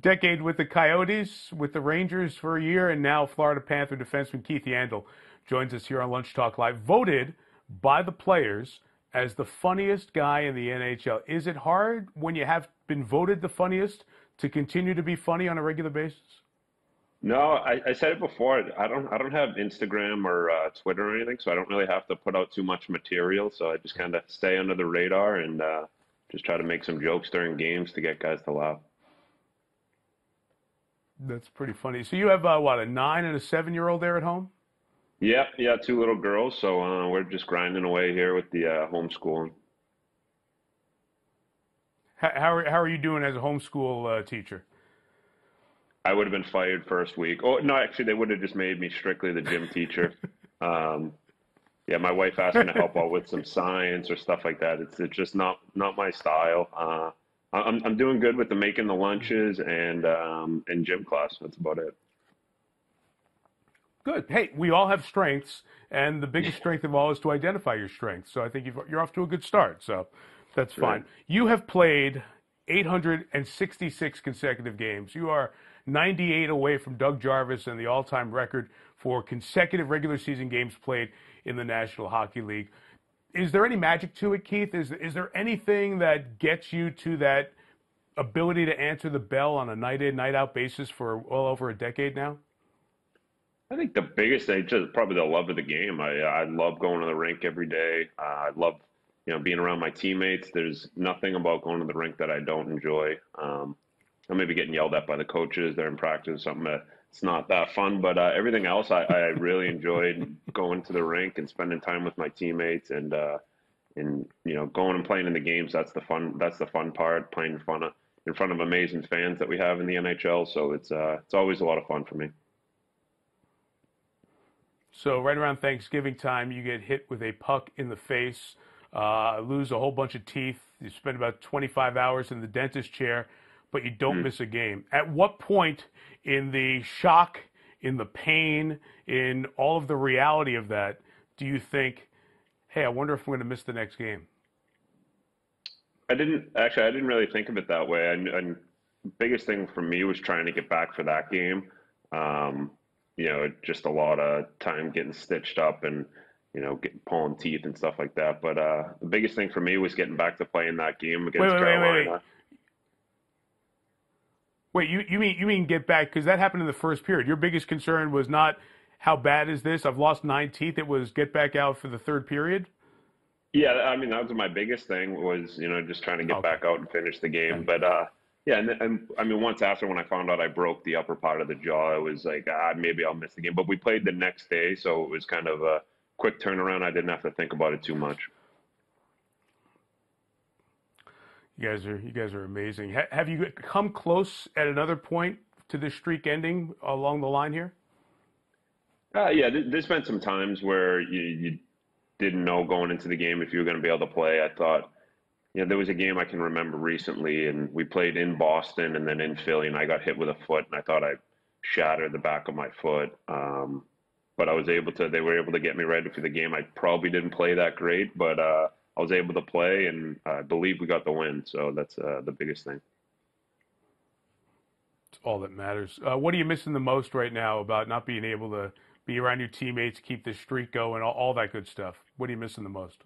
decade with the Coyotes, with the Rangers for a year, and now Florida Panther defenseman Keith Yandle joins us here on Lunch Talk Live, voted by the players as the funniest guy in the NHL. Is it hard when you have been voted the funniest to continue to be funny on a regular basis? No, I said it before. I don't have Instagram or Twitter or anything, so I don't really have to put out too much material. So I just kind of stay under the radar and just try to make some jokes during games to get guys to laugh. That's pretty funny. So you have what, a 9 and a 7-year-old there at home? Yeah, yeah, two little girls, so we're just grinding away here with the homeschooling. How are you doing as a homeschool teacher? I would have been fired first week. Oh, no, actually, they would have just made me strictly the gym teacher. Um, yeah, my wife asked me to help out with some science or stuff like that. It's just not my style. I'm doing good with the making the lunches and gym class. That's about it. Good. Hey, we all have strengths, and the biggest strength of all is to identify your strengths. So I think you're off to a good start. So that's fine. Right. You have played 866 consecutive games. You are 98 away from Doug Jarvis and the all-time record for consecutive regular season games played in the National Hockey League. Is there any magic to it, Keith? Is there anything that gets you to that ability to answer the bell on a night in, night out basis for well over a decade now? I think the biggest thing, just probably the love of the game. I love going to the rink every day. I love, being around my teammates. There's nothing about going to the rink that I don't enjoy. I may be getting yelled at by the coaches. They're in practice, something that it's not that fun. But everything else, I really enjoyed going to the rink and spending time with my teammates and going and playing in the games. That's the fun. That's the fun part. Playing in front of amazing fans that we have in the NHL. So it's always a lot of fun for me. So right around Thanksgiving time, you get hit with a puck in the face, lose a whole bunch of teeth. You spend about 25 hours in the dentist chair, but you don't miss a game. At what point in the shock, in the pain, in all of the reality of that, do you think, hey, I wonder if I'm going to miss the next game? I didn't really think of it that way. And the biggest thing for me was trying to get back for that game. Um, just a lot of time getting stitched up and, pulling teeth and stuff like that. But the biggest thing for me was getting back to playing that game Wait, against wait, wait, wait, wait. Carolina. Wait, you mean get back, because that happened in the first period. Your biggest concern was not how bad is this? I've lost 9 teeth. It was get back out for the third period. Yeah, I mean, that was my biggest thing was, just trying to get Okay. back out and finish the game. Okay. But yeah, and I mean, once after when I found out I broke the upper part of the jaw, it was like, maybe I'll miss the game. But we played the next day, so it was kind of a quick turnaround. I didn't have to think about it too much. You guys are amazing. Have you come close at another point to this streak ending along the line here? Yeah, there's been some times where you didn't know going into the game if you were going to be able to play. I thought, there was a game I can remember recently, and we played in Boston and then in Philly, and I got hit with a foot, and I thought I shattered the back of my foot. But they were able to get me ready for the game. I probably didn't play that great, but I was able to play, and I believe we got the win. So that's the biggest thing. It's all that matters. What are you missing the most right now about not being able to be around your teammates, keep the streak going, all that good stuff? What are you missing the most?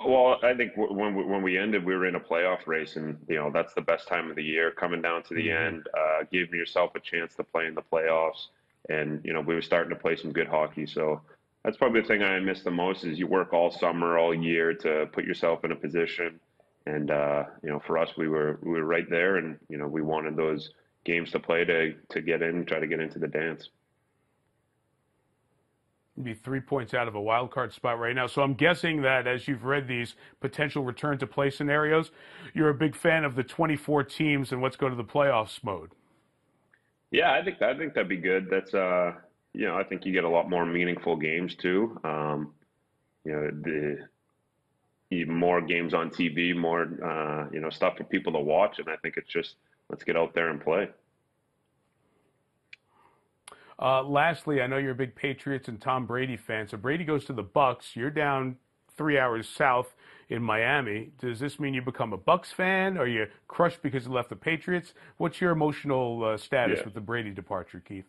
Well, I think when we ended, we were in a playoff race, and that's the best time of the year. Coming down to the Hmm. end, giving yourself a chance to play in the playoffs, and we were starting to play some good hockey. So that's probably the thing I miss the most is you work all summer, all year to put yourself in a position, and for us, we were right there, and we wanted those games to play to get in, try to get into the dance. Be 3 points out of a wild card spot right now. So I'm guessing that as you've read these potential return to play scenarios, you're a big fan of the 24 teams and let's go to the playoffs mode. Yeah, I think that'd be good. That's I think you get a lot more meaningful games too. The more games on TV, more stuff for people to watch, and I think it's just let's get out there and play. Lastly, I know you're a big Patriots and Tom Brady fan. So Brady goes to the Bucks. You're down 3 hours south in Miami. Does this mean you become a Bucks fan? Are you crushed because you left the Patriots? What's your emotional status with the Brady departure, Keith?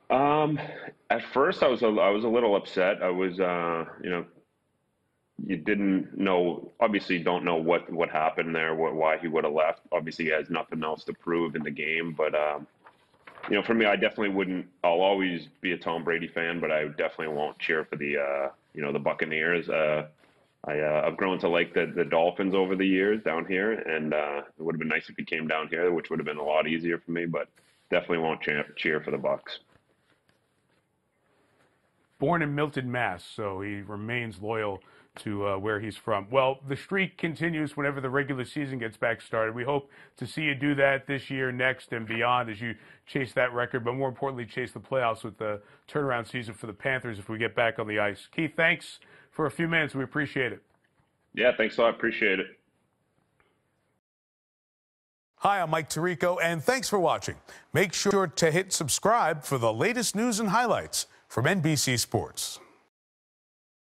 At first I was a little upset. I was, you didn't know, obviously don't know what happened there, why he would have left. Obviously he has nothing else to prove in the game, but for me, I definitely wouldn't. I'll always be a Tom Brady fan, but I definitely won't cheer for the Buccaneers. I've grown to like the Dolphins over the years down here, and it would have been nice if he came down here, which would have been a lot easier for me. But definitely won't cheer for the Bucks. Born in Milton, Mass, so he remains loyal to where he's from. Well, the streak continues whenever the regular season gets back started. We hope to see you do that this year, next, and beyond as you chase that record, but more importantly, chase the playoffs with the turnaround season for the Panthers if we get back on the ice. Keith, thanks for a few minutes. We appreciate it. Yeah, thanks a lot. Appreciate it. Hi, I'm Mike Tirico, and thanks for watching. Make sure to hit subscribe for the latest news and highlights from NBC Sports.